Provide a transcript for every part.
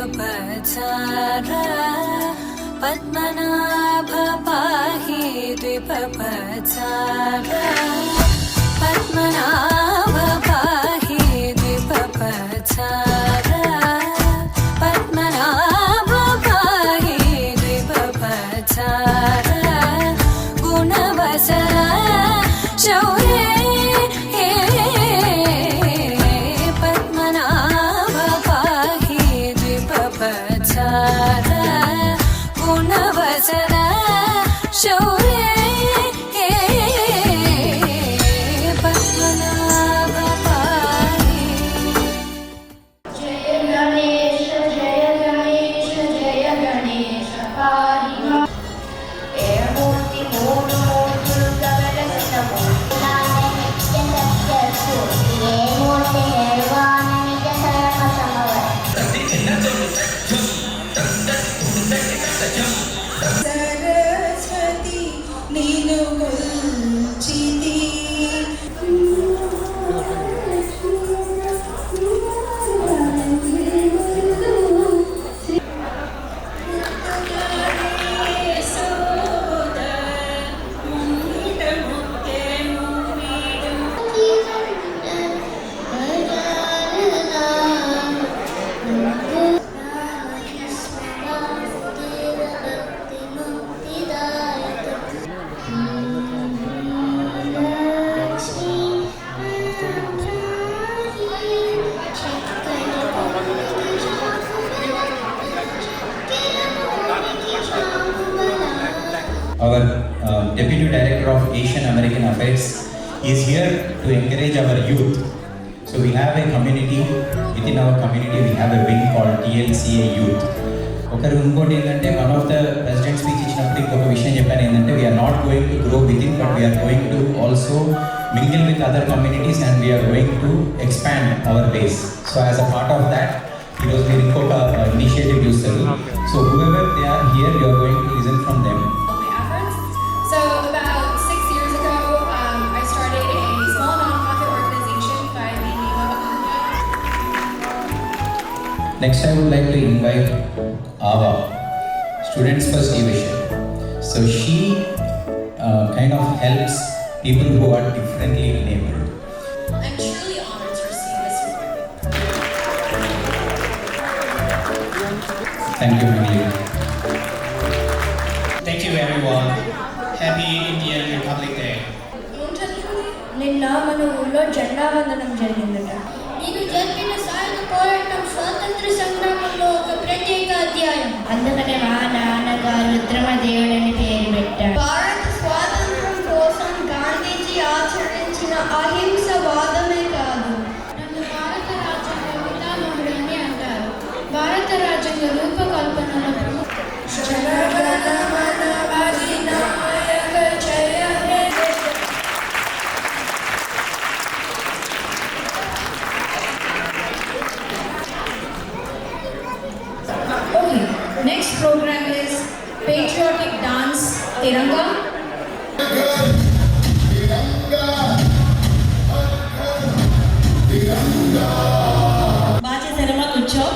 द्विपपचारा पद्मनाभ पाहि द्विपपचारा पद्मनाभ पाहि द्विपपचारा पद्मनाभ पाहि द्विपपचारा गुणवसरा शौर्ये पद्मनाभ पाहि द्विपपचारा गुणवसरा शौर्ये पद्मनाभ पाहि। जय गणेश जय गणेश पाहि मूर्ति मूर्ति Saraswati नीनु गुल्चिति Our Deputy Director of Asian American Affairs is here to encourage our youth. So we have a community, within our community we have a wing called TLCA Youth. ఒకరు ఇంకోటి ఏంటంటే one of the president speech ఇచ్చినప్పుడు ఇంకొక విషయం చెప్పాను ఏంటంటే we are not going to grow within but we are going to also mingle with other communities and we are going to expand our base. So as a part of that, ఈరోజు మీరు ఇంకొక initiative చూస్తారు. So whoever they are here, you are going to listen from them. So about 6 years ago, I started a small nonprofit organization by the name of Next, I would like to invite Ava, Students First Division. So she kind of helps people who are differently enabled. I'm truly honored to receive this award. Thank you, Mingli. Thank you everyone. Happy Indian Republic Day. నిన్న మన ఊళ్ళో జెండా వందనం జరిగిందట. నేను జరిపిన సాయుధ పోరాటం స్వాతంత్ర సంగ్రామంలో ఒక ప్రత్యేక అధ్యాయం. అందుకనే మా నాన్నగారు రుద్రమదేవుడని పేరు పెట్టారు. భారత స్వాతంత్రం కోసం గాంధీజీ ఆచరించిన అహింస వాదమే కాదు. నన్ను భారత రాజ్యాంగ పితామహుడు అని అంటారు. భారత రాజ్యాంగ రూపకల్పనలో Next program is patriotic dance Tiranga. Bhaji Sharma కూర్చో.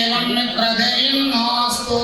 एवं मित्रधैर्यस्तु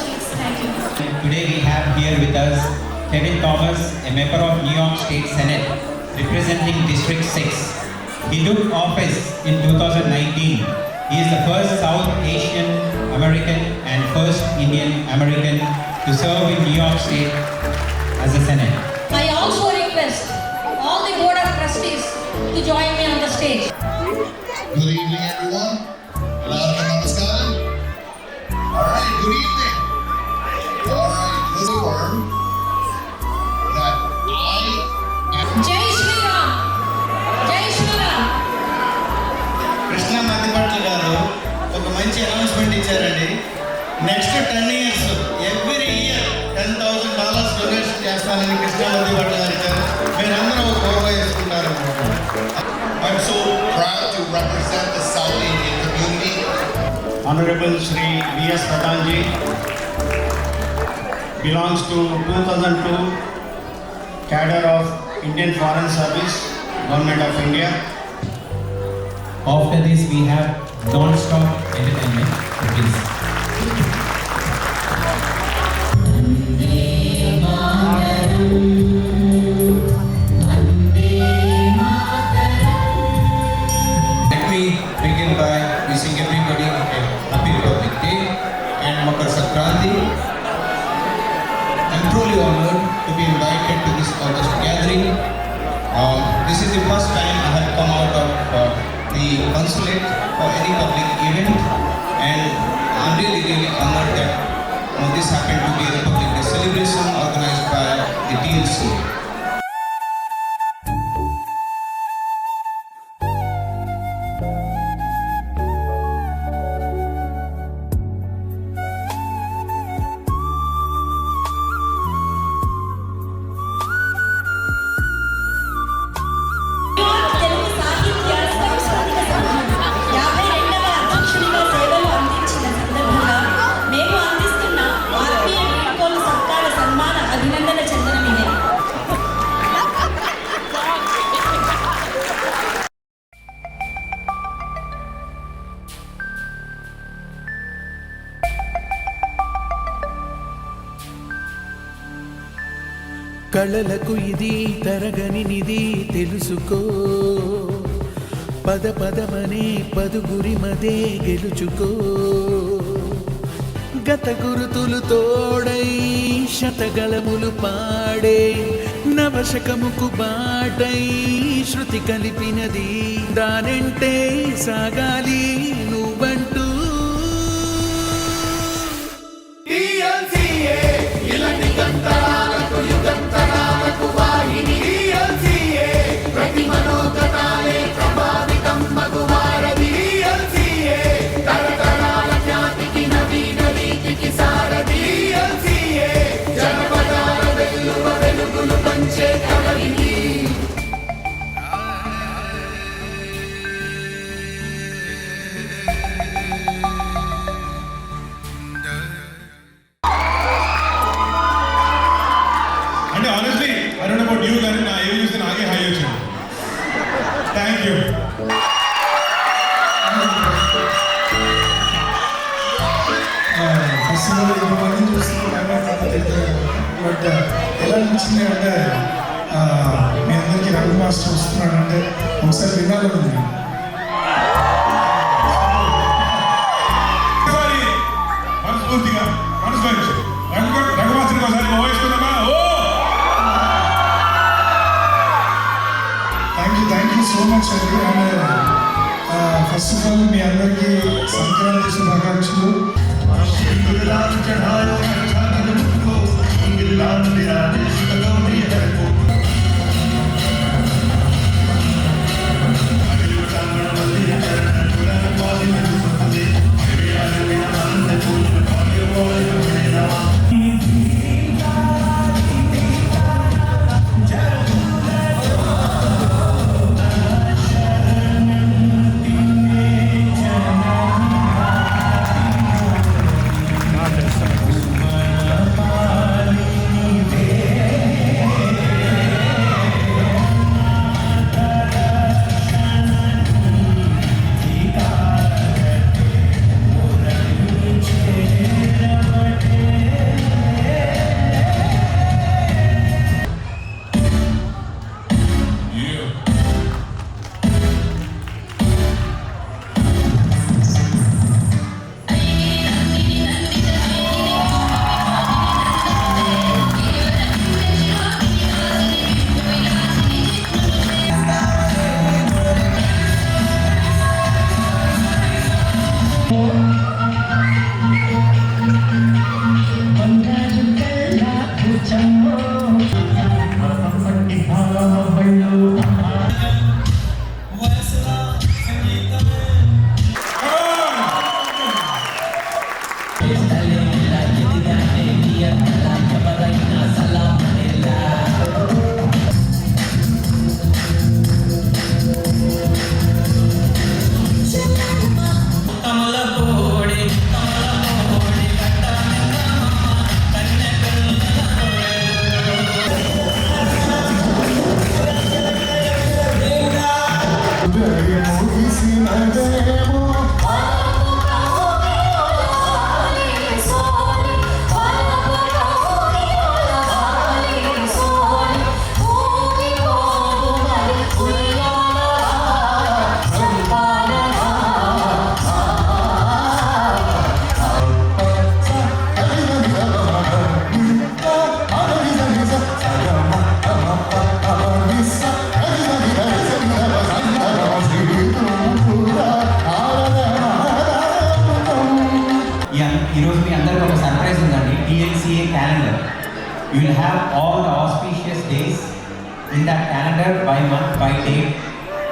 Today we have here with us Kevin Thomas, a member of New York State Senate, representing District 6. He took office in 2019. He is the first South Asian American and first Indian American to serve in New York State as a Senate. I also request all the Board of Trustees to join me on the stage. Good evening, everyone. Namaskaram. All right, good evening. All right, this is a word that I am. Jai Shri Ram! Jai Shri Ram! Krishna మధ్యపట్ల గారు ఒక మంచి announcement ఇచ్చారండి. Next 10 years every year $10,000 donation చేస్తానని కృష్ణ మధ్యపట్ల గారు ఇచ్చారు. మీరందరూ ఒక గౌరవ చేసుకుంటారు. I'm so proud to represent the South Indian community. Honorable Shri V.S. Pradhanji belongs to 2002 cadre of Indian Foreign Service, Government of India. After this, we have non-stop entertainment. Please. Let me begin by wishing everybody a happy Republic Day and Makar Sankranti. I'm truly honored to be invited to this August gathering. This is the first time I have come out of the consulate for any public event, and I'm really honored that this happened to be a Republic Day celebration organized by the TLC. Telugu సాహిత్య సాంస్కృతిక సంఘం 52వ అధ్యక్షుడిగా సేవలు అందించిన సందర్భంగా మేము అందిస్తున్న ఆత్మీయ వీడ్కోలు సత్కార సన్మాన అభినందన చందనమిదే. కళలకు ఇది తరగని నిధి తెలుసుకో పద పదమనే పదుగురి మదే గెలుచుకో గత గురుతులు తోడై శతగళములు పాడే నవశకముకు బాటై శృతి కలిపినది దానంటే సాగాలి నువ్వంటూ అంటే honestly I don't know about you కానీ నా ఏం చూస్తే నాకే హై వచ్చింది. Thank you. ఫస్ట్ ఇంతమంది చూస్తున్నా బట్ ఎలా అనిపించింది అంటే మీ అందరికీ రఘు మాస్టర్ వస్తున్నాడు అంటే ఒకసారి వినాలని ఉంది. మనసు రంగమాస్టర్కి ఒకసారి ఓవేసుకుందామా? థ్యాంక్ యూ సో మచ్ అండి. అండ్ ఫస్ట్ ఆఫ్ ఆల్ మీ అందరికీ సంక్రాంతి శుభాకాంక్షలు. ఈరోజు మీ అందరికీ ఒక సర్ప్రైజ్ ఉందండి. TLCA calendar. You will have all the auspicious days in that calendar by month, by date,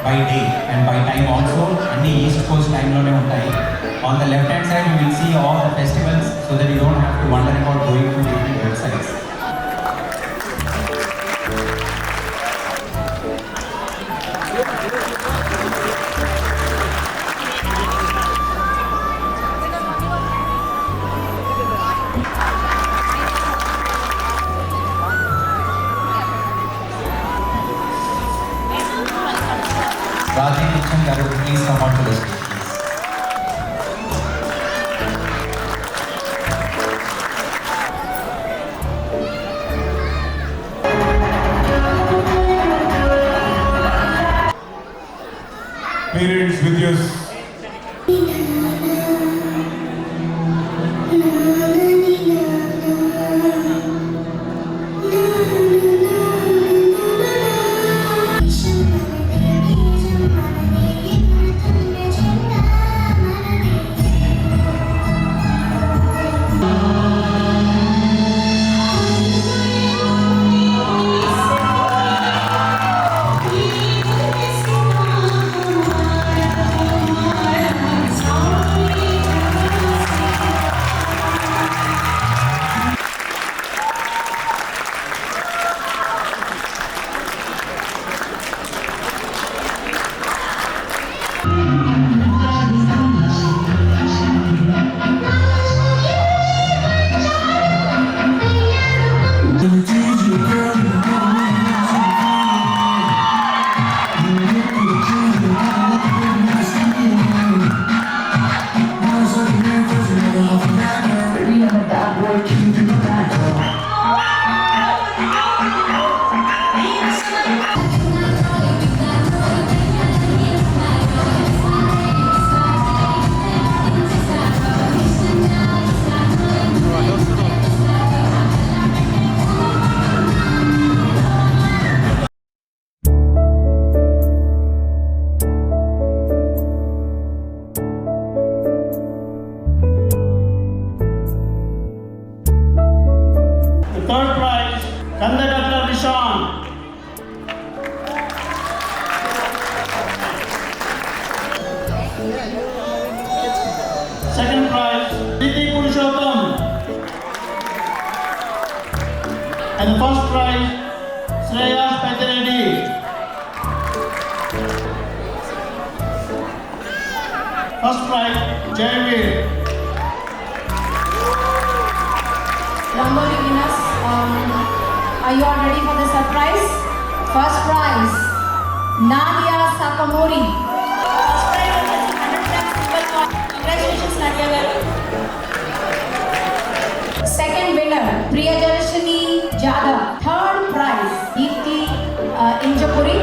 by day and by time also. అన్ని east Coast టైంలోనే ఉంటాయి. On the left hand side you will see all the festivals so that you don't have to wonder about going to different websites. Rajeev Nicham garu, please come on to the stage. Parents with your And the first prize, Shreya Pethereddy. First prize, Jayveer. Rangoli winners, are you all ready for the surprise? First prize, Nadia Sakamori. First prize వచ్చేసి 100 grams silver coin. Congratulations, Nadia garu. Second winner, Priyadarshini Jadhav. Third prize, Deepthi Injapuri.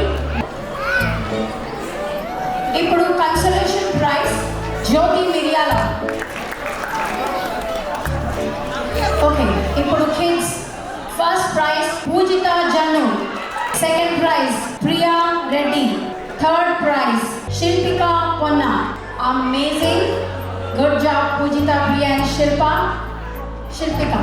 ఇప్పుడు consolation prize Jyothi Miriyala. Okay, ఇప్పుడు kids first prize Poojitha Jannu, second prize Priya Reddy, third prize Shilpika Ponna. Amazing, good job Poojitha, Priya and Shilpika.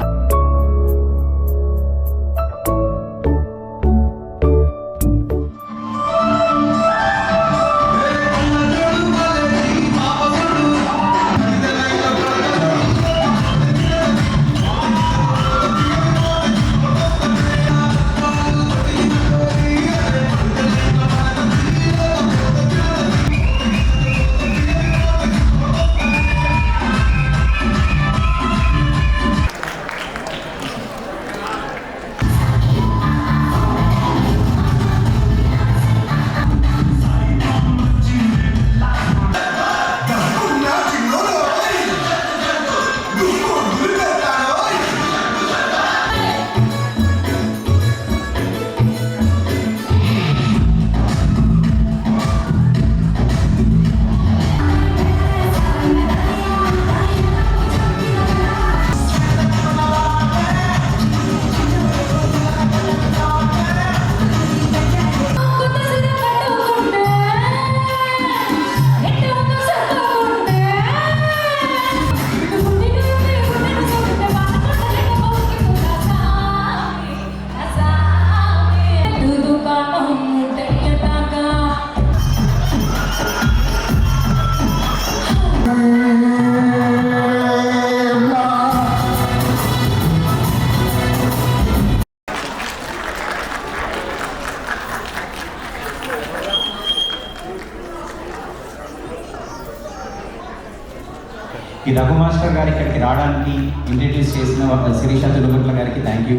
ఈ Raghu master గారు ఇక్కడికి రావడానికి introduce చేసిన శిరీష తులుగుట్ల గారికి thank you.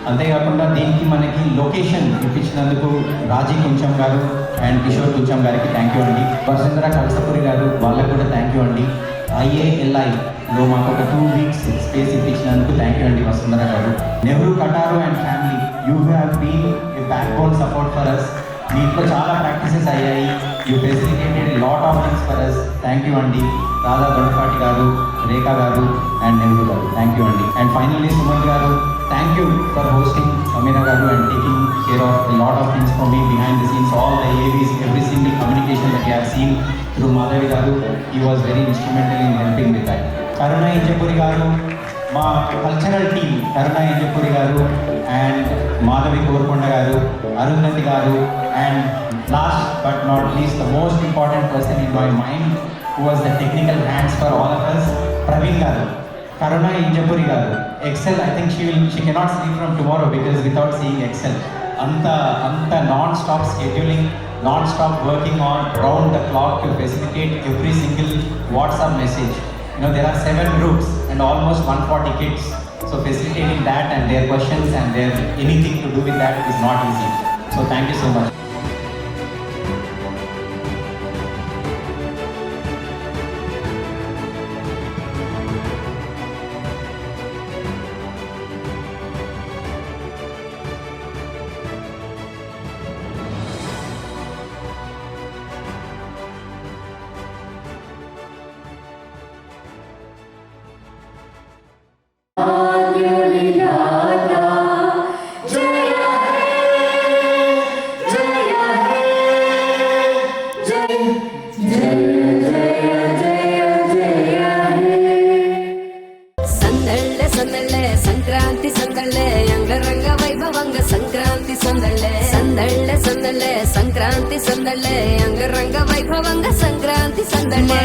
అంతేకాకుండా దీనికి మనకి లొకేషన్ ఇప్పించినందుకు రాజీ కుంచం గారు అండ్ కిషోర్ కుంచం గారికి థ్యాంక్ యూ అండి. వసుంధర కల్సపూరి గారు, వాళ్ళకు కూడా థ్యాంక్ యూ అండి. IALIలో మాకు ఒక 2 weeks స్పేస్ ఇప్పించినందుకు థ్యాంక్ యూ అండి Vasundhara garu. Nehru Kataru and family, you have been a backbone support for us. దీంట్లో చాలా ప్రాక్టీసెస్ అయ్యాయి. You facilitated lot of things for us. Thank you అండి. Radha Godapati garu, Rekha garu and Nehru garu, thank you అండి. And finally Suman garu, thank you for hosting Amina garu and taking care of a lot of things for me behind the scenes, all the AVs, every single communication that you have seen through Madhavi garu. He was very instrumental in helping with that. Karuna Injapuri garu, మా cultural team Karuna Injapuri garu and Madhavi Korukonda garu, Arundhati garu and last but not least the most important person in my mind who was the technical hands for all of us, Praveen garu. Karuna Injapuri garu, Excel, I think she cannot sleep from tomorrow because without seeing Excel. అంత non stop scheduling, non stop working on round the clock to facilitate every single WhatsApp message. You know, there are 7 groups and almost 140 kids. So facilitating that and their questions and their anything to do with that is not easy. So thank you so much. Sankranti ಸಂದಳ್ಳೆ ಅಂಗರಂಗ ವೈಭವಂಗ ಸಂಕ್ರಾಂತಿ ಸಂದಳ್ಳೆ ಸಂದಳ್ಳೆ ಸಂದಳ್ಳೆ ಸಂಕ್ರಾಂತಿ ಸಂದಳ್ಳೆ ಅಂಗರಂಗ ವೈಭವಂಗ ಸಂಕ್ರಾಂತಿ ಸಂದಳ್ಳೆ.